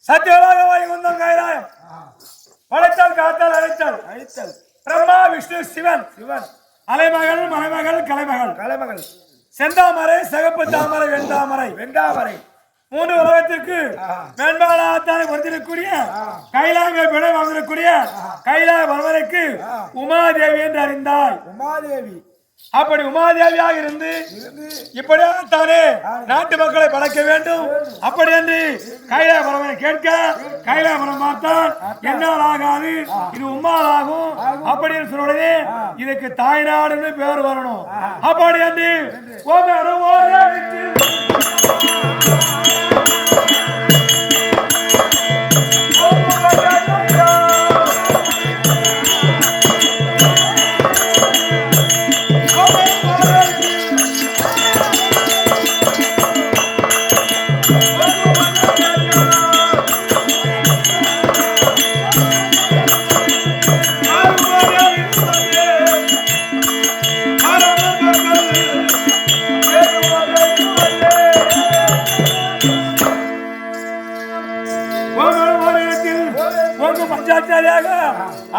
சத்தியமாக வைகுந்தம் கைலாயம் படைத்தல் காத்தல் அழைத்தல் பிரம்மா விஷ்ணு சிவன் அலைமகள் மலைமகள் கலைமகள் செந்தாமரை சிகப்பு தாமரை வெண்டாமரை மூன்று உலகத்திற்கு மேன்பாலாத்தானை கொடுத்திருக்கக்கூடிய கைலாய விடை வாங்கிருக்கூடிய கைலாய பரவரைக்கு உமாதேவி என்று அறிந்தாய். உமாதேவி அப்படி உமாதேவியாக இருந்து இப்படியாகத்தானே நாட்டு மக்களை படைக்க வேண்டும் அப்படி என்று கைலாய பரவனை கேட்க கைலாய பரம் பார்த்தால் என்னால் ஆகாது, இது உம்மால் ஆகும் அப்படின்னு சொல்லுவது இதுக்கு தாய்நாடுன்னு பேர் வரணும். அப்படி என்று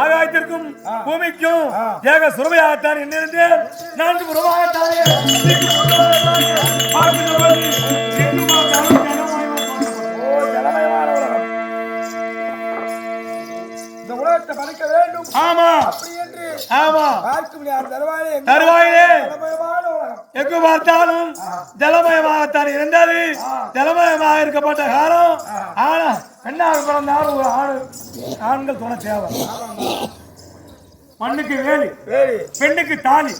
ஆகாயத்திற்கும் பூமிக்கும் ஏக சுரமையாகத்தான் என்னிருந்து நான்கு புறமாகத்தானே இந்த உலகத்தை படைக்க வேண்டும். ஆமா ஆமா தருவாயிலே எங்கு பார்த்தாலும் ஜலமயமாகத்தான் இருந்தது. ஜலமயமாக இருக்கப்பட்ட காலம் ஆனா பெண்ணாக பிறந்தாலும் ஒரு ஆண்கள் துணை தேவை. மண்ணுக்கு வேலி பெண்ணுக்கு தாலி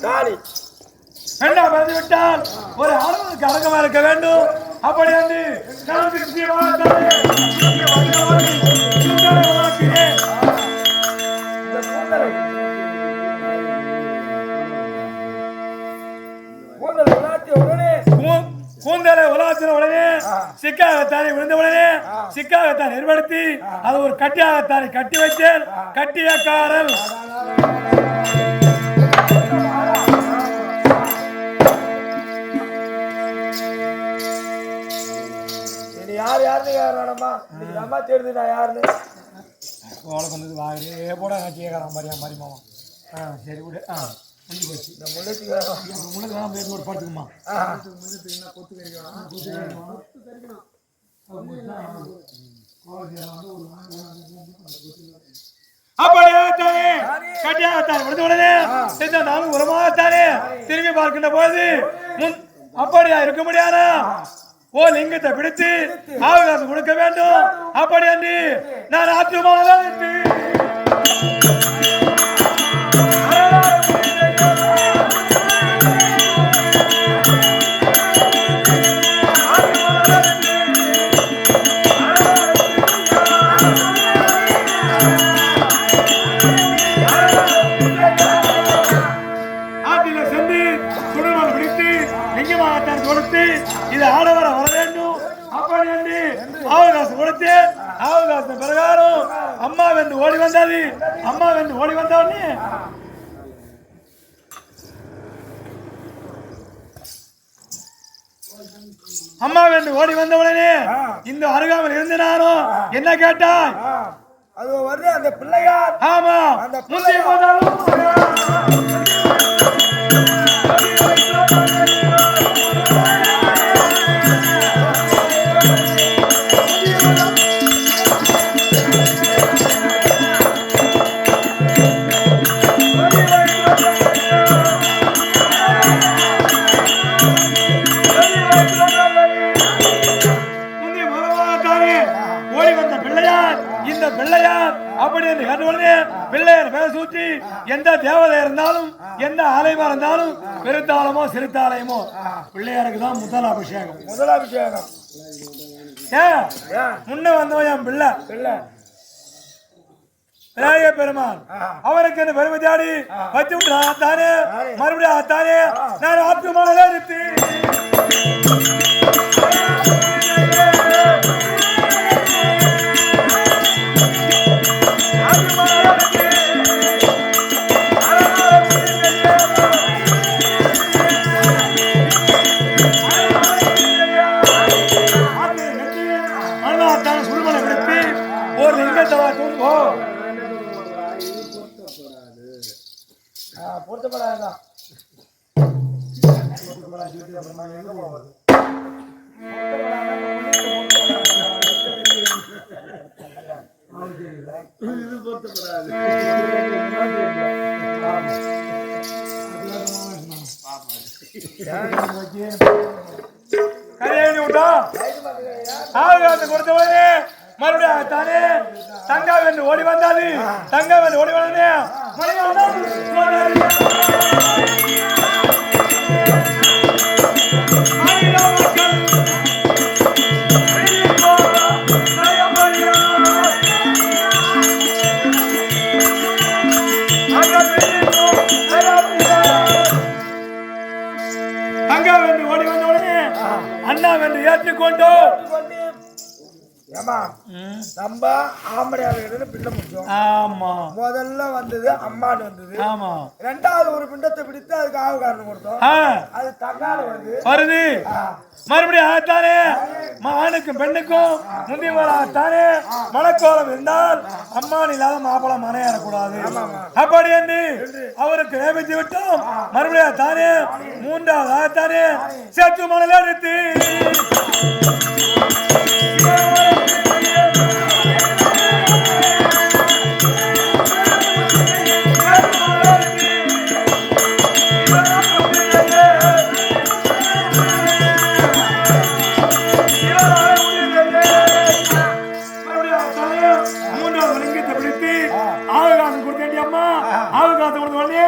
பெண்ணா பிறந்து விட்டால் ஒரு ஆண்களுக்கு அடக்கமா இருக்க வேண்டும். அப்படி வந்து கூந்தலை உலாத்தின உடனே சிக்காகத்தானே விழுந்த உடனே சிக்காகத்தான் ஏற்படுத்தி அது ஒரு கட்டியாகத்தானே கட்டி வைத்தேன். கட்டியக்காரல் யாருன்னு அம்மா தெரியுது நான் யாருன்னு வந்தது வாரே போட கட்டியக்காரன் மாமா. சரி விடு முடிஞ்சு போச்சு. இந்த முள்ளத்துக்கு பேர் ஒரு படுத்துக்குமா அப்படியாகத்தானே கட்டியாகத்தானே விழுந்த உடனே நானும் உரமாகத்தானே திரும்பி பார்க்கின்ற போது அப்படியா இருக்க முடியாதா? ஓ லிங்கத்தை பிடித்து அவகாசம் கொடுக்க வேண்டும். அப்படி என்று நான் ஆத்மாதான் பிரகாரம் அம்மா வென்று ஓடி வந்தது. அம்மா வென்று ஓடி வந்தோடனே அம்மா வென்று ஓடி வந்த உடனே இந்த அருகாமல் இருந்தினாலும் என்ன கேட்டாய்? அது வந்து அந்த பிள்ளையார். ஆமா அந்த முந்தைய போதாலும் பிள்ளையார் பேர் சூட்டி எந்த தேவதை இருந்தாலும் எந்த ஆலயமா இருந்தாலும் பெருத்தாலமோ சிறுத்தாலயமோ பிள்ளையாருக்கு தான் முதல் அபிஷேகம். முன்ன வந்தவன் என் பிள்ளை விநாயக பெருமான். அவருக்கு என்ன பெருமை தாடி வச்சு விட்டானே மறுபடியும் ஆத்தானே நான் ஆத்மானதான் இருக்கு. I'm லிங்கத்தவா தூண்டு போ. பொருத்தப்படாதான் கரையாணி விட்டா ஆகாசம் கொடுத்தவனே மறுபடியும் தானே தங்கா வென்று ஓடி வந்தாது. தங்கா வென்று ஓடி வந்தே தங்கா வென்று ஓடி வந்தவுடனே அண்ணா வென்று ஏற்றுக்கொண்டோ. ஏமா நம்ம ஆம்படையாளர்கள் பிண்டை முடிச்சோம். ஆமா முதல்ல வந்தது அம்மாடு வந்தது. ஆமா ரெண்டாவது ஒரு பிண்டத்தை பிடித்து அதுக்கு ஆவு காரணம் கொடுத்தோம். அது தங்கால வருது மறுபடியும் ஆத்தானே ஆணுக்கும் பெண்ணுக்கும் முந்தியவராகத்தானே மனக்கோலம் இருந்தால் அம்மான் இல்லாத மாப்பிள மனையேறக்கூடாது. அப்படி என்று அவருக்கு நேபித்து விட்டோம். மறுபடியும் தானே மூன்றாவது ஆகத்தானே சேத்து மணல் எடுத்து மூன்றாவது லிங்கத்தை பிடித்து ஆவகாசம் கொடுத்தேன் அம்மா. ஆவகாசம் கொடுத்த உடனே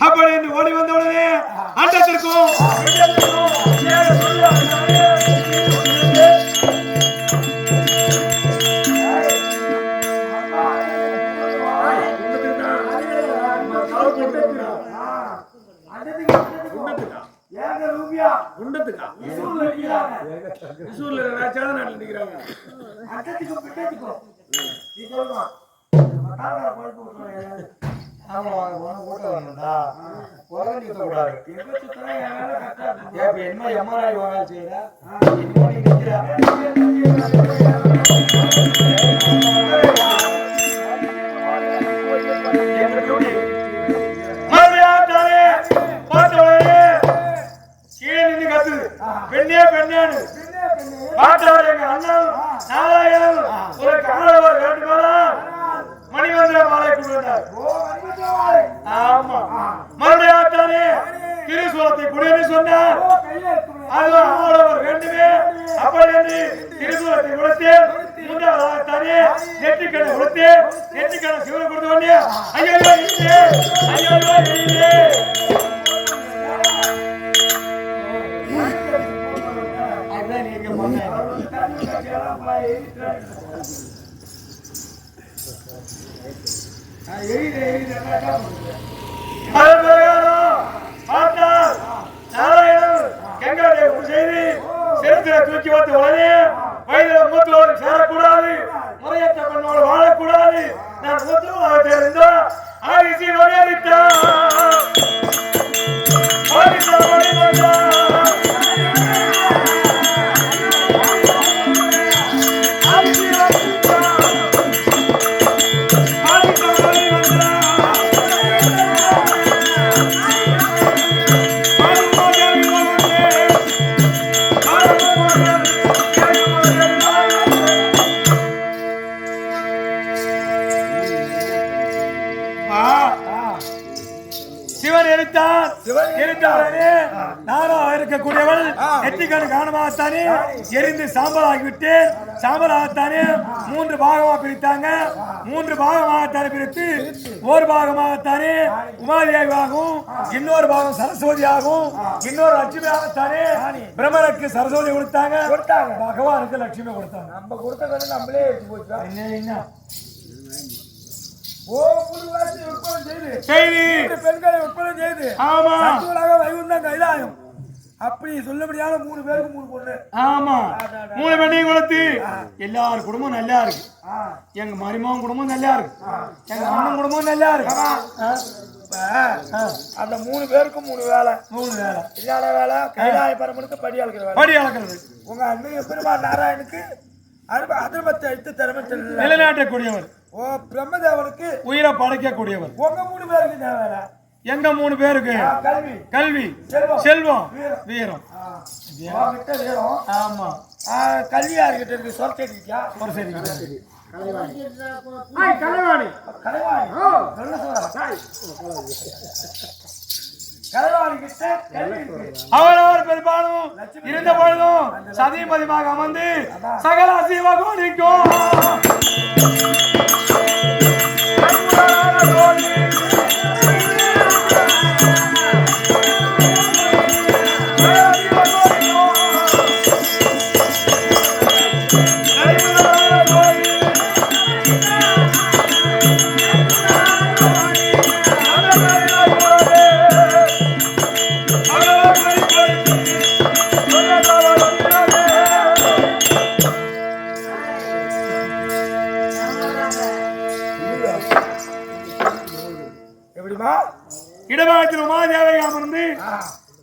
அப்படி என்று ஓடி வந்த உடனே அண்டத்திற்கும் என்ன எம்ஆர்ஐ செய்யற பெண்ணே பெண்ணேன்னு பார்த்தார் எங்க அண்ணன் நாராயணன் ஒரு காலவர் வேண்டுமானா மணிவந்திர மாலை கொடுத்தார். ஆமா மறுபடியும் தானே திருசூலத்தை குடியேறி சொன்னார். அதுதான் ஆடவர் வேண்டுமே. அப்படி என்று திருசூலத்தை கொடுத்து மூன்றாவதாக தானே நெற்றிக்கடை கொடுத்து நெற்றிக்கடை சிவனை கொடுத்த உடனே ஐயோ இல்லையே ஐயோ இல்லையே தூக்கி வந்து உடனே வயதில் மூத்தோடு சேரக்கூடாது, முறையற்ற பெண்ணோடு வாழக்கூடாது. நான் மூத்தமாக தெரிந்தா ஆரிசி நோடித்தா நானாக இருக்கக்கூடியவள் நெற்றிக்கண் காரணமாகத்தானே எரிந்து சாம்பலாகிவிட்டு சாம்பலாகத்தானே 3 பாகமாக பிரித்தாங்க. 3 பாகமாகத்தானே பிரித்து ஒரு பாகமாகத்தானே உமாதேவியாகவும் இன்னொரு பாகம் சரஸ்வதியாகவும் இன்னொரு லட்சுமியாகத்தானே பிரம்மனுக்கு சரஸ்வதி கொடுத்தாங்க. பகவானுக்கு லட்சுமி கொடுத்தாங்க. நம்ம கொடுத்த நம்மளே எடுத்து போச்சா என்ன பெண்களை உட்பட செய்து ஆமா வைகுண்டம் கைலாயம் அப்படி சொல்லபடியான 3 பேருக்கு 3 பொண்ணு. ஆமா 3 பெண்ணையும் கொடுத்து எல்லார் குடும்பம் நல்லா இருக்கு. எங்க மருமகன் குடும்பம் நல்லா இருக்கு. எங்க அண்ணன் குடும்பம் நல்லா இருக்கு. அந்த 3 பேருக்கும் 3 வேலை. 3 வேலை. இல்லாத வேலை கைலாய பரமனுக்கு படி அளக்கிறது வேலை. படி அளக்கிறது. உங்க அண்ணன் பெருமாள் நாராயணுக்கு அதிர்பத்தை எடுத்து திறமை நிலைநாட்டக்கூடியவர். ஓ பிரம்மதேவனுக்கு உயிரை படைக்கக்கூடியவர். உங்க 3 பேருக்கு என்ன வேலை? எங்க 3 பேருக்கு கல்வி செல்வம் வீரம். ஆமா கல்வியா இருக்கிட்ட இருக்கு. சொர்க்கடிக்கா ஒரு சரி கலைவாணி அவரவர் பெரும்பாலும் இருந்த பொழுதும் சதிமதிமாக அமர்ந்து சகல சிவகோடிக்கும் இடபாகத்தில் உமாதேவை அமர்ந்து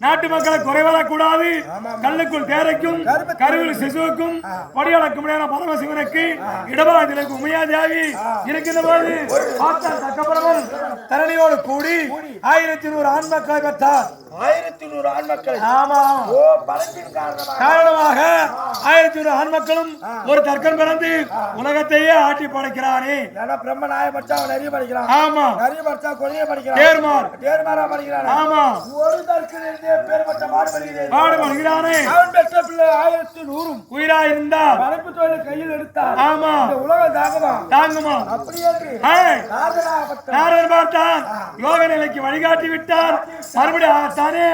நாட்டு மக்களை குறைவரக்கூடாது. கல்லுக்குள் தேரைக்கும் கருவில் சிசுவுக்கும் படியளக்க முடியாத பரமசிவனுக்கு இடபாகத்திற்கு உமையாதேவி இருக்கின்ற போது தக்கபுரவன் தரணியோடு கூடி 1100 ஆண் மக்களை பெற்றார். 1100 ஆண் மக்கள். ஆமா காரணமாக 1100 ஆண் மக்களும் ஒரு தர்க்கன் பிறந்து உலகத்தையே ஆட்டி படைக்கிறானே. பிரம்ம நாய பச்சா நிறைய படிக்கிறான். ஆமா நிறைய பச்சா கொலைய படிக்கிறான். தேர்மாரா படிக்கிறான். ஆமா ஒரு தர்க்கன் பேர்பட்ட பாடுபடுகிறானே. அவன் பெற்ற பிள்ளை 1100 உயிரா இருந்தால் வளர்ப்பு தொழில் கையில் எடுத்தார். ஆமா உலகம் தாங்குமா அப்படியே பார்த்தான். யோக நிலைக்கு வழிகாட்டி விட்டார். மறுபடியும் தானே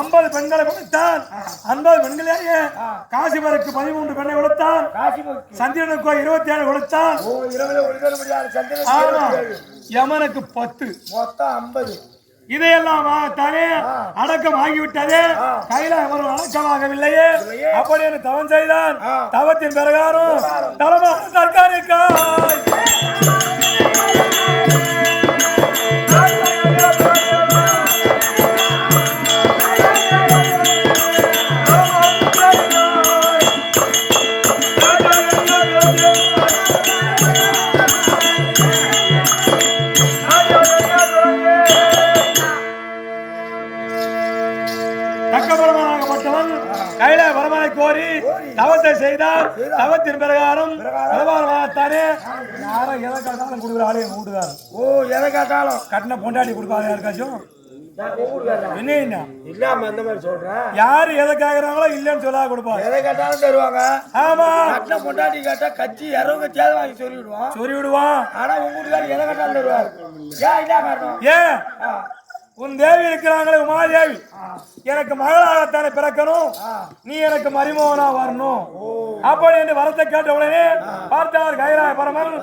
50 பெண்களை கொடுத்தான். 50 பெண்களையே காசிபருக்கு 13 பெண்ணை கொடுத்தான். சந்திரனுக்கு 27 கொடுத்தான். யமனுக்கு 10 மொத்தம் 50. இதையெல்லாம் தானே அடக்கம் ஆகிவிட்டதே. கைலாயம் அடக்கமாகவில்லையே. அப்படின்னு தவம் செய்தான். தவத்தின் பிரகாரம் தலமாக தற்காலிக்காய் கைலாய வரமாய் கோரி தவத்தை செய்தார். தவத்தின் பிரகாரம் தானே யாரும் எதை காட்டாலும் கொடுக்குற ஆலயம் கூட்டுக்காரு. ஓ எதை காட்டாலும் கட்டின பொண்டாட்டி கொடுப்பாங்க யாருக்காச்சும். என்ன இல்லாம அந்த மாதிரி சொல்றேன். யாரு எதை கேக்குறாங்களோ இல்லன்னு சொல்லா கொடுப்பாங்க. எதை கேட்டாலும் தருவாங்க. ஆமா கட்டின பொண்டாட்டி கேட்டா கட்சி இரவு சேத வாங்கி சொல்லிவிடுவான். ஆனா உங்க வீட்டுக்காரர் எதை கேட்டாலும் தருவார். ஏன் என்ன காரணம்? ஏன் உன் தேவி இருக்கிறாங்களே உமாதேவி, எனக்கு மகளாகத்தானே பிறக்கணும், நீ எனக்கு மருமகனா வரணும் அப்படி என்று வரத்தை கேட்ட உடனே பார்த்தார் கைலாய பரமன்.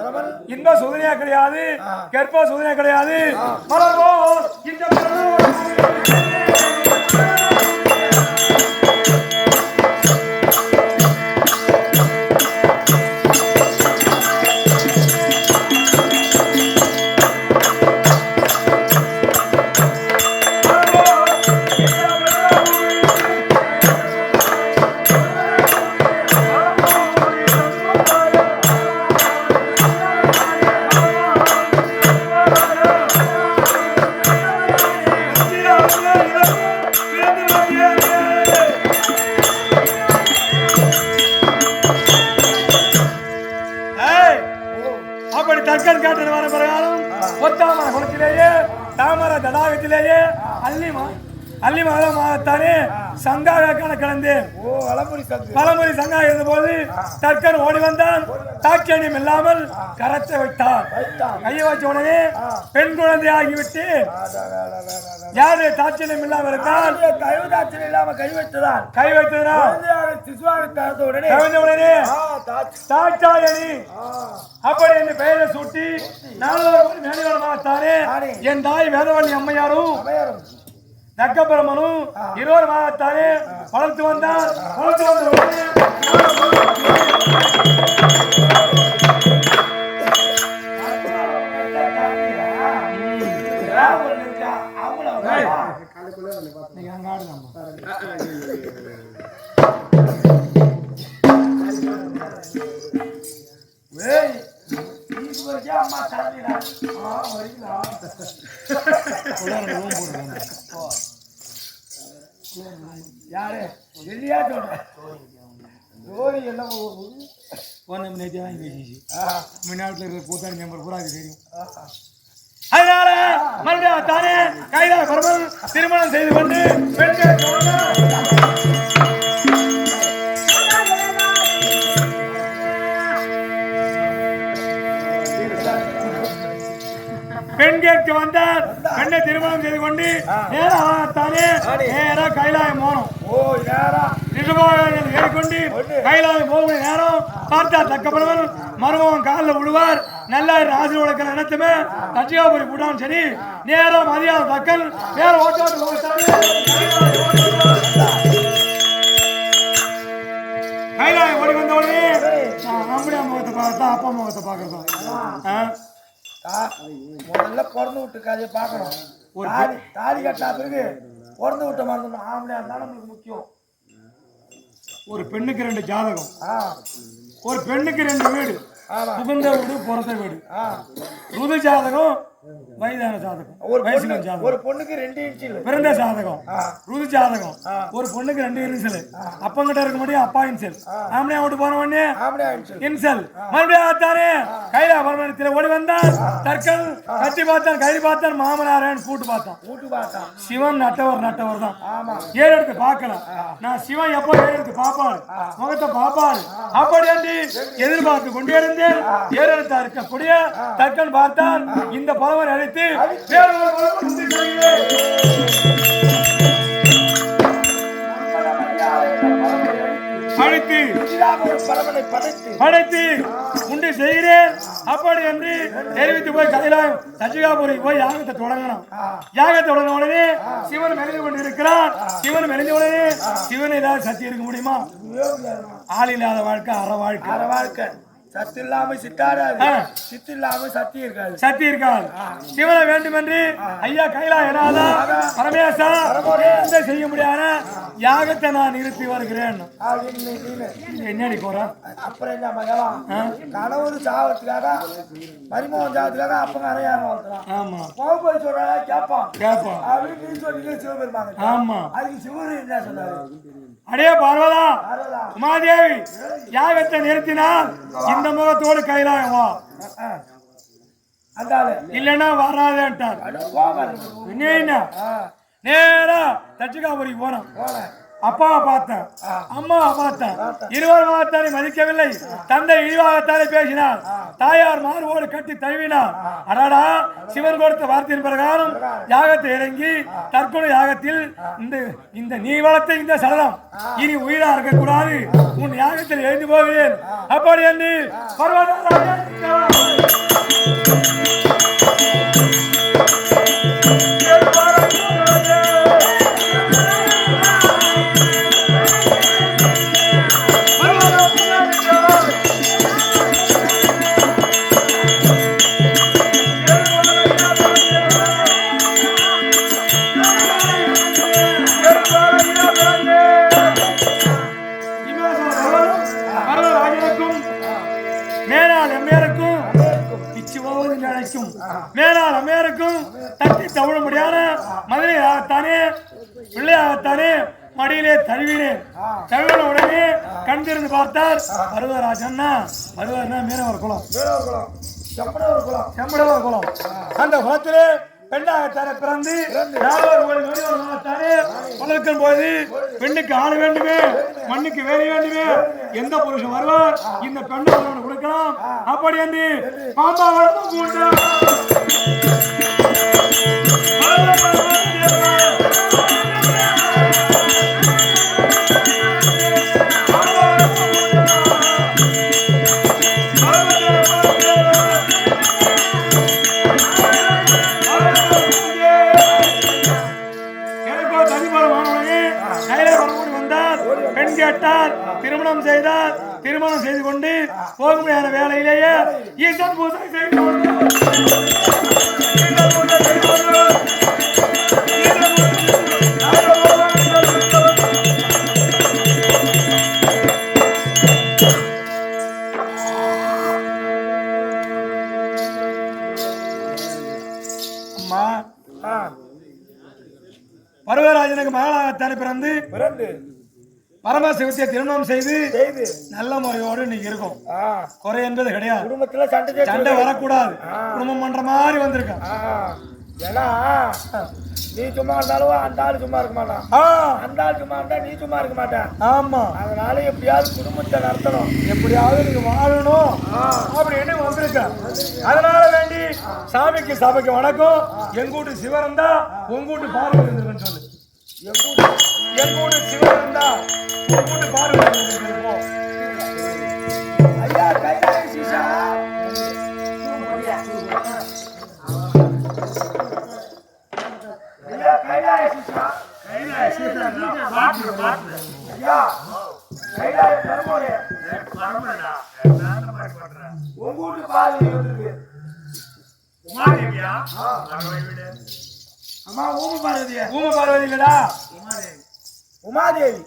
இன்ப சுதனையா கிடையாது, கற்ப சுதனையா கிடையாது. மலர்வோ அள்ளி மாதமாகத்தானே சங்காக கலந்து பலமுறை சங்கா இருந்த போது தற்கன் ஓடி வந்தான். தாக்கியம் இல்லாமல் கரத்தை வைத்தான். கையை வச்ச உடனே பெண் குழந்தை ஆகிவிட்டு யாரு தாட்சியம் இல்லாமல் இருந்தால் கை வைத்ததான் உடனே தாட்சாயணி அப்படி என்று பெயரை சூட்டி 4 மேலிவரமாகத்தானே என் தாய் வேதவள்ளி அம்மையாரும் தக்க பிரம்மனும் 20 மாதத்தானே வளர்த்து வந்தார். வளர்த்து வந்த உடனே நீங்க அங்க ஆடுங்க. அம்மா தரீங்களா? யாரு இல்லையா சொல்றேன். ஜோரி எல்லாம் நேற்று வாங்கி பேசிச்சு. தமிழ்நாட்டில் இருக்கிற கூத்தாடி மெம்பர் பூரா அது தெரியும். அதனால மறுபடியும் தானே கைதா பரமல் திருமணம் செய்து கொண்டு பெண் கேட்க வந்தார். பெண்ணை திருமணம் செய்து கொண்டு நேராகத்தானே நேரா கைலாயம் போனோம். ஏறிக்கொண்டு கைலாயம் போகக்கூடிய நேரம் பார்த்தா தக்கப்படுவர் மருமகன் காலில் விழுவார். நல்லா ராசி உழைக்கிற நினைத்துமே தட்சிகாபுரி போட்டான். சரி நேரம் மதியாத தக்கல் நேர ஓட்டாட்டு கைலாயம் ஓடி வந்த உடனே நம்முடைய முகத்தை பார்த்தா அப்பா முகத்தை பார்க்கறதா முதல்ல பிறந்து விட்டு கதையை பார்க்கணும். தாலி கட்டா பிறகு பிறந்து விட்ட மறந்து ஆம்பளையா இருந்தாலும் நம்மளுக்கு முக்கியம். ஒரு பெண்ணுக்கு 2 ஜாதகம், ஒரு பெண்ணுக்கு 2 வீடு, புகுந்த வீடு பிறந்த வீடு, ருது ஜாதகம் வயதான ஜாதகம், ஒரு பொண்ணுக்கு 2 இன்ச்சில் பிறந்த ஜாதகம், ருது ஜாதகம், ஒரு பொண்ணுக்கு 2 இன்சல், அப்பங்கிட்ட இருக்க முடியும் அப்பா இன்சல், ஆம்பளையா விட்டு போன உடனே இன்சல். மறுபடியும் ஆத்தானே கைலா பரமணத்தில் ஓடி வந்தான். தற்கள் கத்தி பார்த்தான், கை பார்த்தான், மாமனாரன் கூட்டு பார்த்தான். சிவன் நட்டவர் தான். ஏழு எடுத்து பார்க்கலாம். நான் சிவன் எப்போ ஏழு எடுத்து பார்ப்பாரு, முகத்தை பார்ப்பாரு. அப்படி என்று எதிர்பார்த்து கொண்டே இருந்தேன். ஏழு எடுத்தா இருக்கக்கூடிய தற்கன் பார்த்தான். இந்த பலவரை அழைத்து படைத்து உண்டு செய்கிறேன். அப்படி என்று தெரிவித்து போய் கைலாயம் தட்சிகாபுரி போய் யாகத்தை தொடங்கணும். யாகத்தை தொடங்கின உடனே சிவன் மெலிந்து கொண்டு இருக்கிறான். சிவன் மெலிந்த உடனே சிவன் ஏதாவது சக்தி இருக்க முடியுமா? ஆள் இல்லாத வாழ்க்கை அற வாழ்க்கை. சத்து இல்லாம சித்தாடாது, சித்து இல்லாம சக்தி இருக்காது. சிவனை வேண்டும் என்று ஐயா கைலாயநாதா பரமேசா செய்ய முடியாத யாகத்தை நான் நிறுத்தி வருகிறேன். என்னடி போற? அப்புறம் என்ன மகளாம் கணவர் சாவத்துக்காக மருமகன் சாவத்துக்காக அப்பங்க அறையாம வளர்த்துறான். ஆமா போய் சொல்ற கேட்பான் அப்படின்னு சொல்லி சிவபெருமாங்க. ஆமா அதுக்கு சிவன் என்ன சொன்னாரு? அடே பார்வதா உமாதேவி யாகத்தை நிறுத்தினால் இந்த முகத்தோடு கைலாயம் வா, இல்லன்னா வராதேன்ட்டார். நேரா தட்சிகாபுரி போனோம். அப்பாவை பார்த்தேன், அம்மாவை பார்த்தேன். 20 மாதத்தாலே மதிக்கவில்லை. தந்தை இழிவாகத்தாலே பேசினார். தாயார் மார்போடு கட்டி தழுவினார். அடாடா சிவன் கொடுத்த வார்த்தையின் பிரகாரம் யாகத்தை இறங்கி தற்கொலை யாகத்தில் இந்த நீ வளர்த்த இந்த சடலம் இனி உயிரா இருக்கக்கூடாது, உன் யாகத்தில் எழுந்து போகிறேன். அப்படி என்று மேலால் அம்மையாருக்கும் தட்டி தவிழ முடியாத மதுரையாகத்தானே பிள்ளையாகத்தானே மடியிலே தழுவினேன். தழுவின உடனே கண் திறந்து பார்த்தார் பருவராஜன்னா. பருவர்னா மீனவர் குலம், செம்படவர் குலம். அந்த குலத்திலே பெண்ணாகத்தானே பிறந்து வளர்க்கும் போது பெண்ணுக்கு ஆள் வேண்டுமே, மண்ணுக்கு வேலை வேண்டுமே. எந்த புருஷன் வருவார் இந்த பெண்ணை கொடுக்கலாம். அப்படி என்று பாம்பா வளர்ந்து எனக்கு திருமணம் செய்து கொண்டு போக முடியாத வேலையிலேயே ஈசன் பூஜை செய்து பருவராஜனுக்கு மகளாகத்தானே பிறந்து பரமசிவத்தை திருமணம் செய்து நல்ல முறையோடு இன்னைக்கு இருக்கும். குறை என்பது கிடையாது. குடும்பத்துல சண்டை வரக்கூடாது. குடும்பம் பண்ற மாதிரி வந்திருக்கான். ஏன்னா நீ சும்மா இருந்தாலும் அந்த ஆள் சும்மா இருக்க மாட்டான். அந்த ஆள் சும்மா இருந்தா நீ சும்மா இருக்க மாட்டான். ஆமா, அதனால எப்படியாவது குடும்பத்தை நடத்தணும், எப்படியாவது நீங்க வாழணும் அப்படின்னு வந்திருக்க. அதனால வேண்டி சாமிக்கு சபைக்கு வணக்கம். எங்கூட்டு சிவரம் தான் உங்கூட்டு பார்வை இருந்திருக்குன்னு சொல்லு. எங்கூட்டு சிவரம் தான் உங்கூட்டு பார்வை இருந்திருக்கும். ஐயா கைலாய சீசா உமாதேவி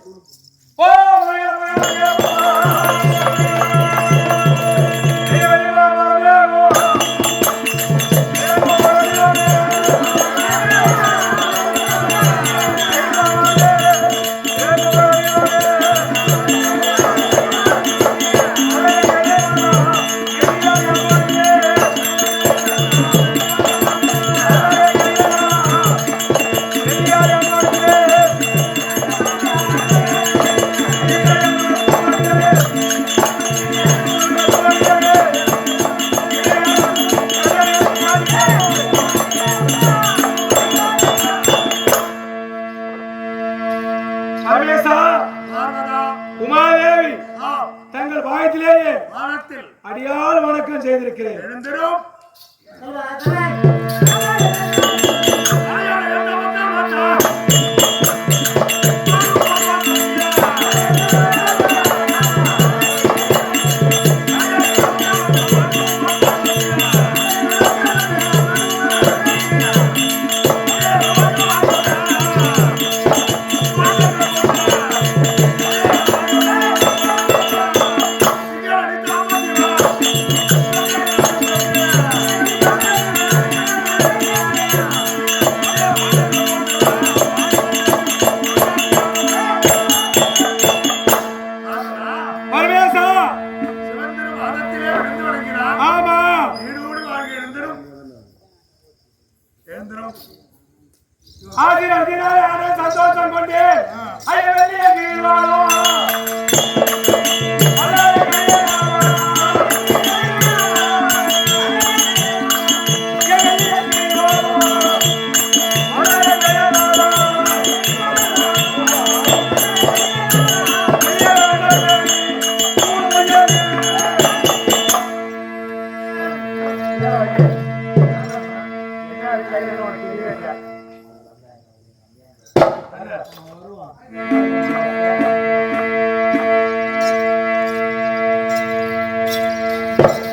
உமாதேவி தங்கள் பாயத்திலேயே அடியால் வணக்கம் செய்திருக்கிறேன். சந்தோஷம் கொண்டு வெளியே கீழ்வாழும்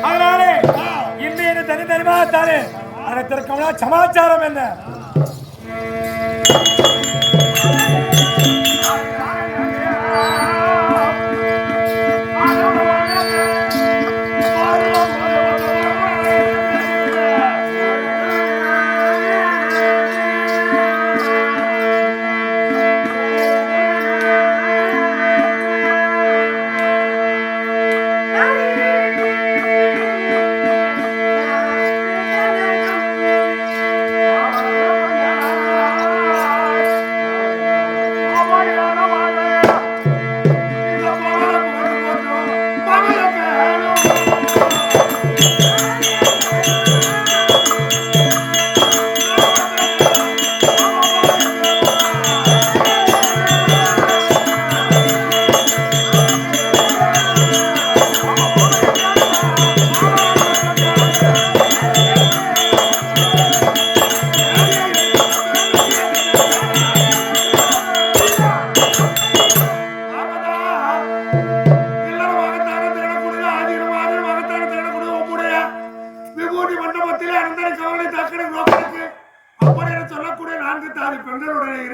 அதனாலே இன்னும் தனித்தனிமாத்தானே அதற்கான சமாச்சாரம் என்ன?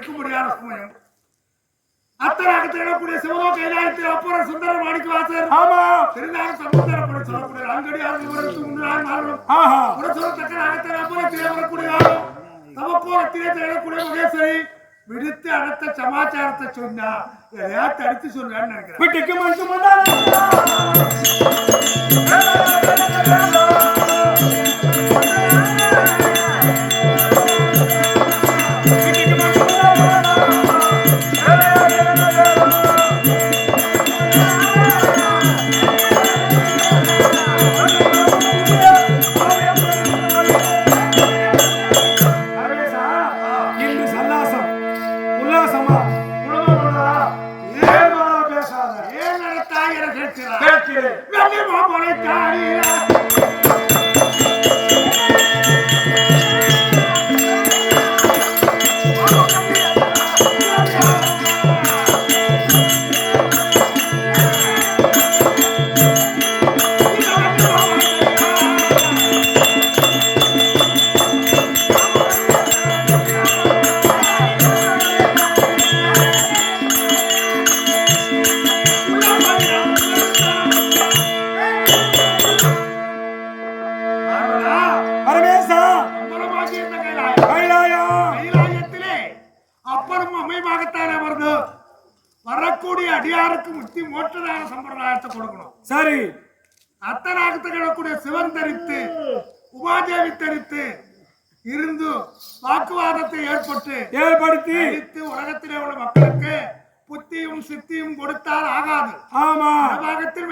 இருக்க முடியாத சமயம் அத்தராகத்திடக்கூடிய சிவகோ கைலாயத்தில் அப்புறம் சுந்தர மாணிக்க வாசர் ஆமா திருநாக சமுத்திரப்படி சொல்லக்கூடிய அங்கடி ஆரம்பி முன்னாள் மாறும் சொல்லத்தக்க அகத்தின் அப்புறத்திலே வரக்கூடிய தமக்கோலத்திலே திரளக்கூடிய மகேஸ்வரி விடுத்து அடுத்த சமாச்சாரத்தை சொன்னா எதையா தடுத்து சொல்றான்னு நினைக்கிறேன். வீட்டுக்கு மட்டும் முன்னாடி வரக்கூடிய அடியாருக்கு முக்தி மோட்சதான சம்பிரதாயத்தை கொடுக்கணும். சரி அத்தனாகத்தை கிடக்கூடிய சிவன் தரித்து உமாதேவி தரித்து இருந்து வாக்குவாதத்தை ஏற்படுத்தி உலகத்திலே உள்ள மக்களுக்கு புத்தியும் சித்தியும் கொடுத்தால் ஆகாது. ஆமா பாகத்தில்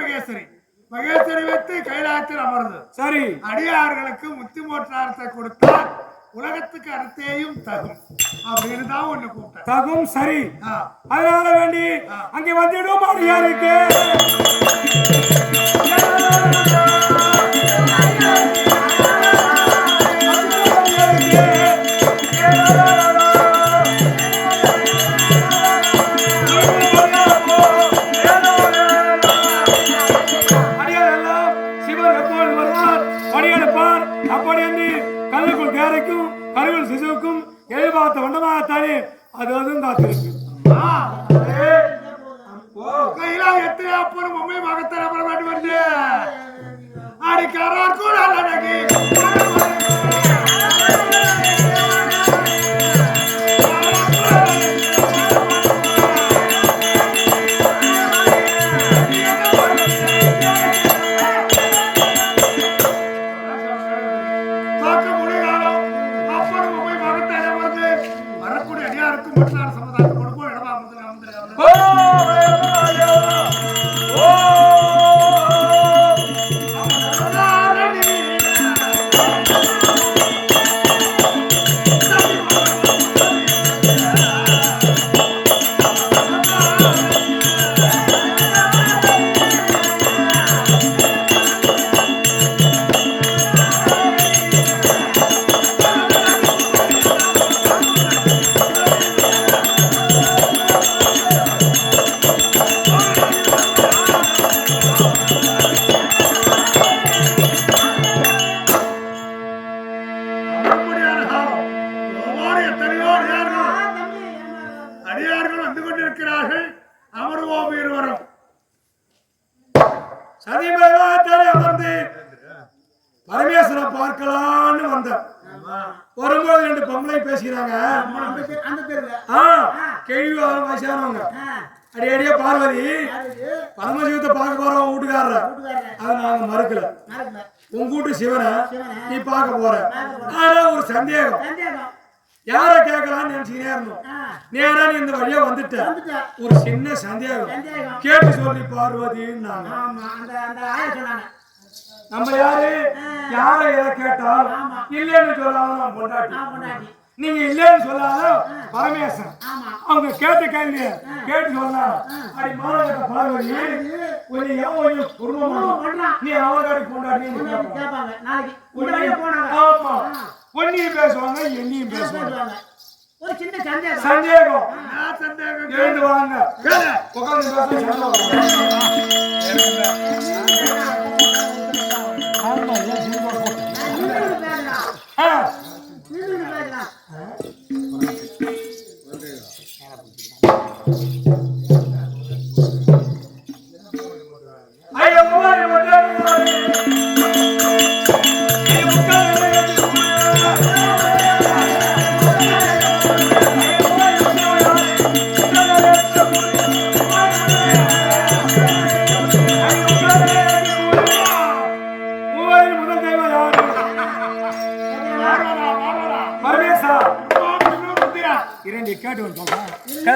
மகேஸ்வரி வைத்து கைலாயத்தில் அமர்ந்து சரி அடியார்களுக்கு முக்தி மோட்சாரத்தை கொடுத்தால் உலகத்துக்கு அர்த்தேயும் தகும் அப்படின்னு தான் ஒண்ணு கூப்பிட்டேன். தகும் சரி அதனால வேண்டி அங்கே வந்துடும் அடியாருக்கு அடியாரெல்லாம் சிவன் எப்போது வருவார் பணியெடுப்பார் அப்படி என்று கல்லுக்குள் கேரைக்கும் கருவில் சிசுவுக்கும் எதிர்பார்த்த வண்டமாகத்தானே அது அதுவும் காத்திருக்கு. கைலாயத்தில் அப்புறம் மம்மை மகத்தான அப்புறம் வந்து அடிக்காரா கூட அடியார்கள் வந்து கொண்டிருக்கிறார்கள். அமர்வோம் இருவரும் சதிமேவாத்தாலே அமர்ந்து பரமேஸ்வர பார்க்கலான்னு வந்தேன். வரும்போது 2 பொம்பளை பேசிக்கிறாங்க. கேள்வி வயசானவங்க அடியடியா பார்வதி பரமசிவத்தை பார்க்க போறோம் வீட்டுக்காரர். அதை நாங்க மறுக்கல. உங்க வீட்டு சிவனை நீ பார்க்க போற. ஆனா ஒரு சந்தேகம் யார கேட்கலான்னு நினைச்சுக்கிட்டே இருந்தோம். நேரா நீ இந்த வழியா வந்துட்ட. ஒரு சின்ன சந்தேகம் கேட்டு சொல்லி பார்வதின்னு நம்ம யார எதை கேட்டால் இல்லைன்னு சொல்லாதான் பொண்டாட்டி. நீங்க இல்லைன்னு சொல்லாதான் பரமேசன். அவங்க கேட்ட கேள்வி கேட்டு சொன்னாங்க. அடி மாநகர பார்வதி கொஞ்சம் குடும்பம் நீ அவங்காடி பொண்டாட்டி ஆமா பொன்னியும் பேசுவாங்க என்னையும் பேசுவாங்க. ஒரு சின்ன சந்தேகம் எழுந்து வாங்க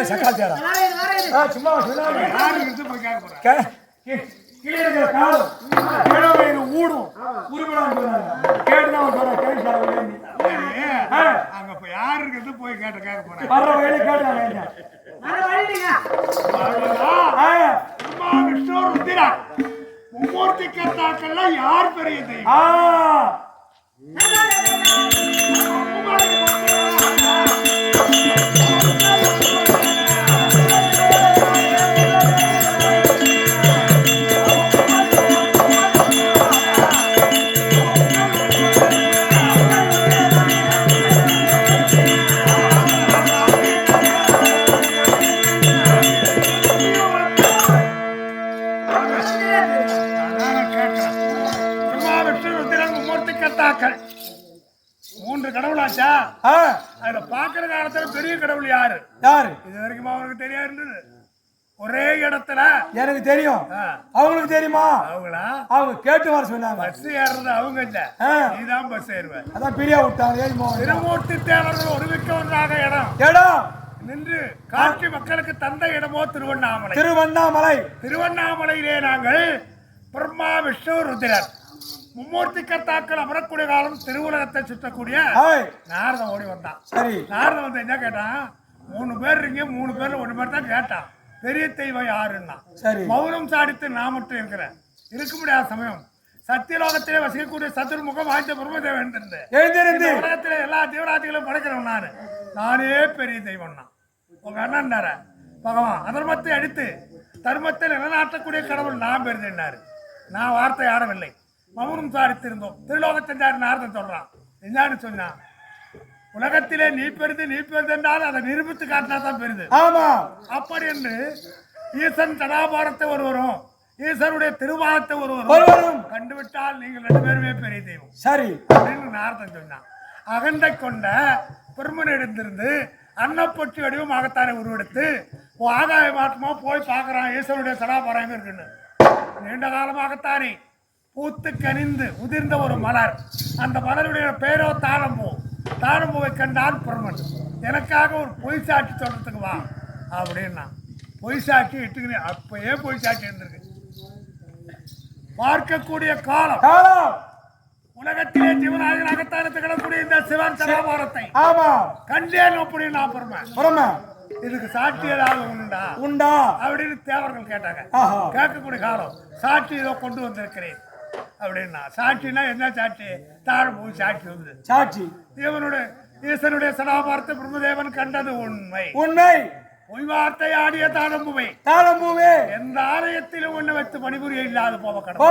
ஏய் சக்கால் தேரா சும்மா சொல்லாத யாருக்கு போய் கேட்க போறேன் கீழே இருக்கிற காலம் கிழமையில ஊடும் உருவலாம் கேட்டுதான் சொல்ற கேட்டு அங்க போய் யாரு இருக்கிறது போய் கேட்க போறேன் வர்ற வயலு கேட்டாங்க விஷ்ணு ருத்திரா மும்மூர்த்தி கர்த்தாக்கள்லாம் யார் பெரிய தெய்வம் மூன்று கடவுளாச்சா அதுல பாக்குற காலத்துல பெரிய கடவுள் யாரு யாரு இது வரைக்கும் அவனுக்கு தெரியாது இருந்தது ஒரே இடத்துல எனக்கு தெரியும் அவங்களுக்கு தெரியுமா அவங்களா அவங்க கேட்டு வர சொன்னாங்க பஸ் ஏறுறது அவங்க இல்ல நீதான் பஸ் ஏறுவேன் அதான் பிரியா விட்டாங்க திருமூர்த்தி தேவர்கள் ஒருமிக்க ஒன்றாக இடம் நின்று காட்சி மக்களுக்கு தந்த இடமோ திருவண்ணாமலை திருவண்ணாமலையிலே நாங்கள் பிரம்மா விஷ்ணு ருத்ரர் மும்மூர்த்தி கர்த்தாக்கள் அமரக்கூடிய காலம் திருவுலகத்தை சுற்றக்கூடிய நாரதன் ஓடி வந்தான். சரி நாரதன் வந்து என்ன கேட்டான், 3 பேர் இருக்கீங்க, 3 பேர்ல 1 பேர் தான் கேட்டான், பெரிய தெய்வம் யாருன்னா. சரி மௌனம் சாடித்து நான் மட்டும் இருக்கிறேன். இருக்க முடியாத சமயம் சத்தியலோகத்திலே வசிக்கக்கூடிய சதுர்முகம் வாய்ந்த பிரம்மதேவன் எழுந்திருந்து உலகத்திலே எல்லா தீவராதிகளும் படைக்கிறவன் நானே பெரிய தெய்வம் தான். உங்க அண்ணன் பகவான் அதர்மத்தை அடித்து தர்மத்தை நிலநாட்டக்கூடிய கடவுள் நான் பெருதுன்னாரு. நான் வார்த்தை ஆடவில்லை, மௌனம் சாதித்திருந்தோம். திருலோகத்தஞ்சாறு நாரதன் சொல்றான். என்னன்னு சொன்னான், உலகத்திலே நீ பெருது என்றால் அதை நிரூபித்து காட்டினா தான் பெருது. ஆமா அப்படி என்று ஈசன் சதாபாரத்தை ஒருவரும் ஈசனுடைய திருவாரத்தை ஒருவரும் கண்டுவிட்டால் நீங்கள் 2 பேருமே பெரிய தெய்வம். சரி அப்படின்னு நாரதன் சொன்னான். அகண்டை கொண்ட பெருமனிடத்திலிருந்து அன்னப்பொட்டி வடிவம் ஆகத்தானே உருவெடுத்து ஆகாய மாற்றமா போய் பார்க்கறான் ஈசனுடைய சதாபாரம் இருக்குன்னு. நீண்ட காலமாகத்தானே பூத்து கனிந்து உதிர்ந்த ஒரு மலர், அந்த மலருடைய பேரோ தாழம்பூ. தாழம்பூவை கண்டான் பிரம்மன். எனக்காக ஒரு பொய் சாட்சி சொல்றதுக்கு வா அப்படின்னா. பொய் சாட்சி இட்டுக்கிறேன். அப்பயே பொய் சாட்சி இருந்திருக்கு. பார்க்கக்கூடிய காலம் உலகத்திலே ஜீவனாகத்தான திகழக்கூடிய இந்த சிவன் சதாபாரத்தை கண்டேன் அப்படின்னு நான் பிரம்மன். இதுக்கு சாட்சி ஏதாவது உண்டா அப்படின்னு தேவர்கள் கேட்டாங்க. கேட்கக்கூடிய காலம் சாட்சி ஏதோ கொண்டு வந்திருக்கிறேன் அப்படின்னா. சாட்சினா என்ன சாட்சி? தாழம்பூ சாட்சி வந்து சாட்சி. இவனுடைய ஈசனுடைய சதாபாரத்தை பிரம்மதேவன் கண்டது உண்மை. பொய் வார்த்தை ஆடிய தாழம்பூவே எந்த ஆலயத்திலும் ஒண்ணு வைத்து பணிபுரிய இல்லாது போக கடவுள்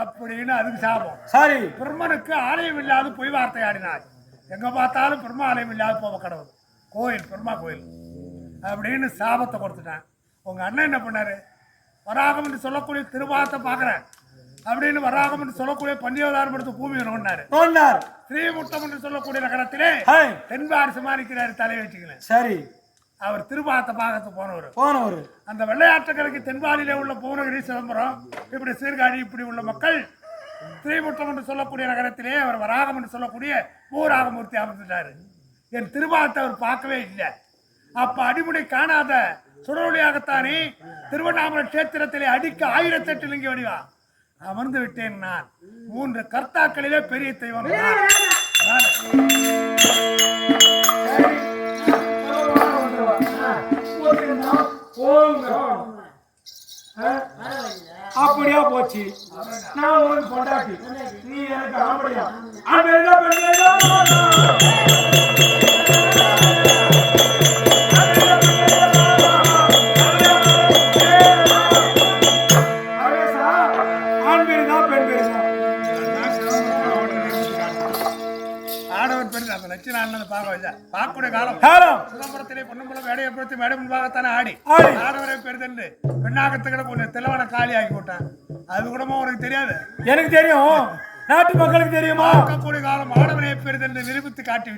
அப்படின்னு அதுக்கு சாபம். சரி, பிரம்மனுக்கு ஆலயம் இல்லாது பொய் வார்த்தை ஆடினார். எங்க பார்த்தாலும் பிரம்ம ஆலயம் இல்லாது போக கடவுள் கோயில், பிரம்மா கோயில் அப்படின்னு சாபத்தை கொடுத்துட்டான். உங்க அண்ணன் என்ன பண்ணாரு, வராகம் என்று சொல்லக்கூடிய திருவாரத்தை பாக்குறேன் அப்படின்னு வராகம் என்று சொல்லக்கூடிய பன்னியோதாரம் எடுத்து பூமி நோண்டாரு. ஸ்ரீமுட்டம் என்று சொல்லக்கூடிய நகரத்திலே தென்பாடு சமாளிக்கிறாரு தலை வச்சுக்கல. சரி, அவர் திருபாரத்தை பார்க்க போனவர். அந்த வெள்ளையாற்றக்கரைக்கு தென்பாடியிலே உள்ள பூனகிரி, சிதம்பரம், இப்படி சீர்காழி இப்படி உள்ள மக்கள் ஸ்ரீமுட்டம் என்று சொல்லக்கூடிய நகரத்திலே அவர் வராகம் என்று சொல்லக்கூடிய பூராகமூர்த்தி அமர்ந்துட்டாரு. என் திருபாரத்தை அவர் பார்க்கவே இல்லை. அப்ப அடிமுடி காணாத சுடரொலியாகத்தானே திருவண்ணாமலை கஷேத்திரத்திலே அடிக்க 1008 லிங்க வடிவா அமர்ந்து விட்டேன் நான். 3 கர்த்தாக்களிலே பெரிய தெய்வம் அப்படியா போச்சு. நான் உனக்கு பொண்டாட்டி, நீ எனக்கு ஆம்படியா. பார்க்கக்கூடிய காலம் சிதம்பரத்திலே பொன்னம்பலம் வேடையை பொறுத்து மேடை முன்பாகத்தானே ஆடி ஆடவரை பெருதென்று பெண்ணாகத்துக்கிட கொஞ்சம் தெளிவான காலி ஆக்கி விட்டான். அது கூடமா உனக்கு தெரியாது? எனக்கு தெரியும், நாட்டு மக்களுக்கு தெரியுமா? பார்க்கக்கூடிய காலம் ஆடவரை பெருதென்று நிரூபித்து காட்டி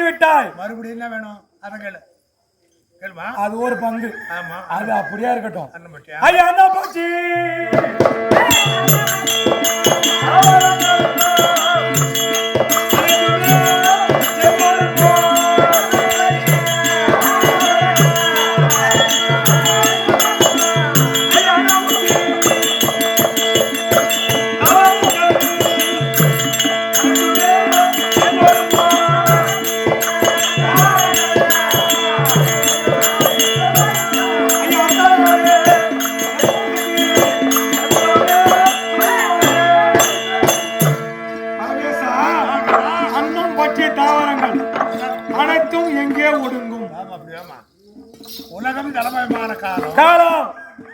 விட்டாய். மறுபடியும் என்ன வேணும் அதை கேளுமா. அது ஒரு பங்கு. ஆமா, அது அப்படியே இருக்கட்டும். ஐயா என்ன போச்சு?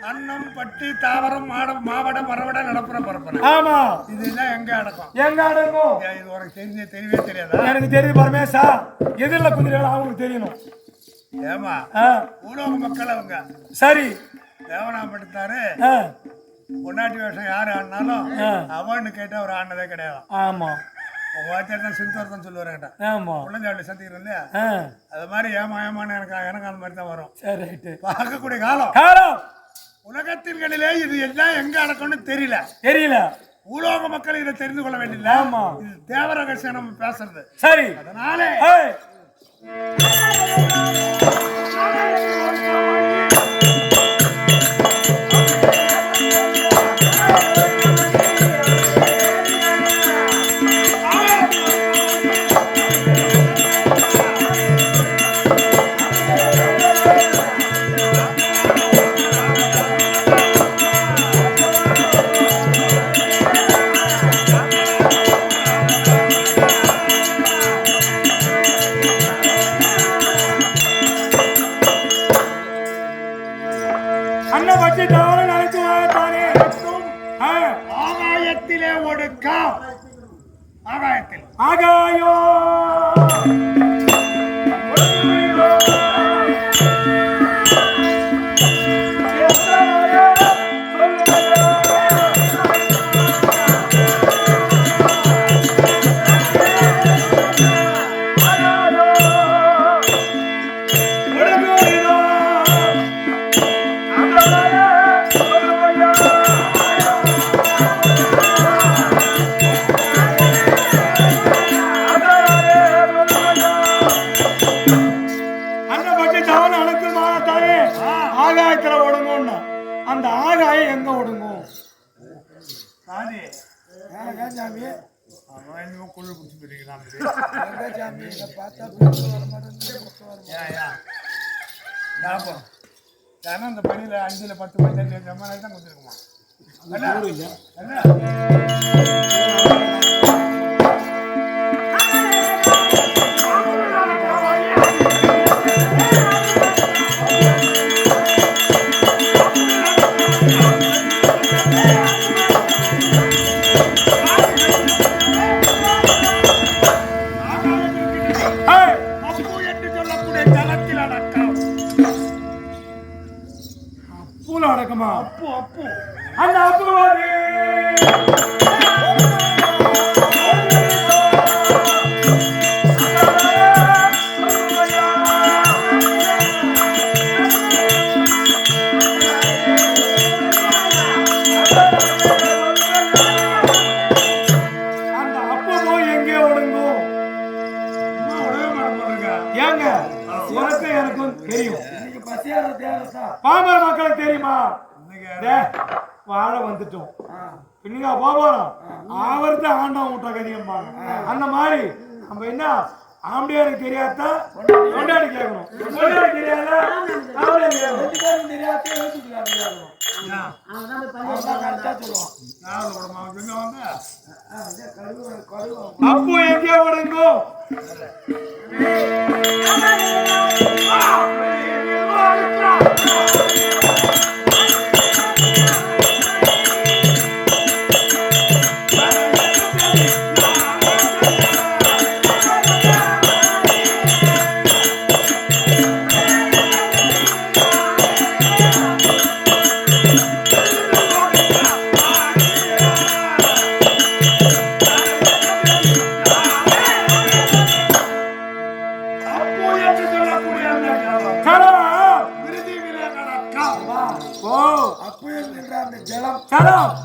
அன்னம் பட்டி தாவரம் மாவட மரவட நடப்புற பரப்பன ஆமா இதுதான் எங்க அடக்கம் எங்க அடங்கும் இது உனக்கு தெரியவே தெரியாதா? எனக்கு தெரியுது பரமேசா எதிரில் குதிரைகள் அவங்களுக்கு தெரியணும். ஏமா உலக மக்கள் அவங்க சரி தேவனாம்படுத்தாரு ஆ, பொன்னாட்டி வேஷம் யாரு ஆடினாலும் அவன்னு கேட்டா ஒரு ஆடினதே கிடையாது. ஆமா உங்க வாத்தியார் தான் சிந்தோர்தான் சொல்லுவாருங்கிட்ட ஆமா குழந்தையாளி சந்திக்கிறோம் இல்லையா ஆ, அது மாதிரி ஏமான்னு எனக்கு அந்த மாதிரி தான் வரும். சரி ரைட்டு. பார்க்கக்கூடிய காலம் காலம் உலகத்தின்களிலே இது எல்லாம் எங்க அடக்கம்னு தெரியல. தெரியல. பூலோக மக்கள் இதை தெரிந்து கொள்ள வேண்டியது. ஆமா இது தேவ ரகசியம் நம்ம பேசுறது. சரி அதனாலே ஏய், அண்ணன் பற்றி தவறு நினைச்சு தானே ஆகாயத்திலே ஒடுக்கம் ஆகாயத்தில் ஆகாயோ ஆகாயத்துல ஒடுங்கும்னா அந்த ஆகாயம் எங்க ஒடுங்கும்? சாமி ஏன் சாமி அவன் இன்னும் குழு பிடிச்சி போயிருக்கிறான். எங்க சாமி இதை பார்த்தா பிடிச்சி வர மாட்டேங்குது. ஞாபகம் ஏன்னா அந்த பணியில 5 10 15 ஜமானாய் தான் கொடுத்துருக்குமா. அடக்கமா அப்பு அப்பு அந்த அப்புவாதி அந்த அப்பு எங்கே ஒடுங்கும்? ஏங்க உனக்கு எனக்கும் தெரியும். பாமர மக்களுக்கு தெரியுமா? வாழ வந்துட்டோம் பின்னுங்க போறோம் அவருக்கு ஆண்டவன் விட்ட கதியம்பாங்க. அந்த மாதிரி நம்ம என்ன ஆம்படியாருக்கு தெரியாதான் கொண்டாடி கேட்கணும், கொண்டாடி தெரியாத ஆம்படியாரு கேட்கணும். அப்போ எங்கே ஒடுங்கும்? ஜலம்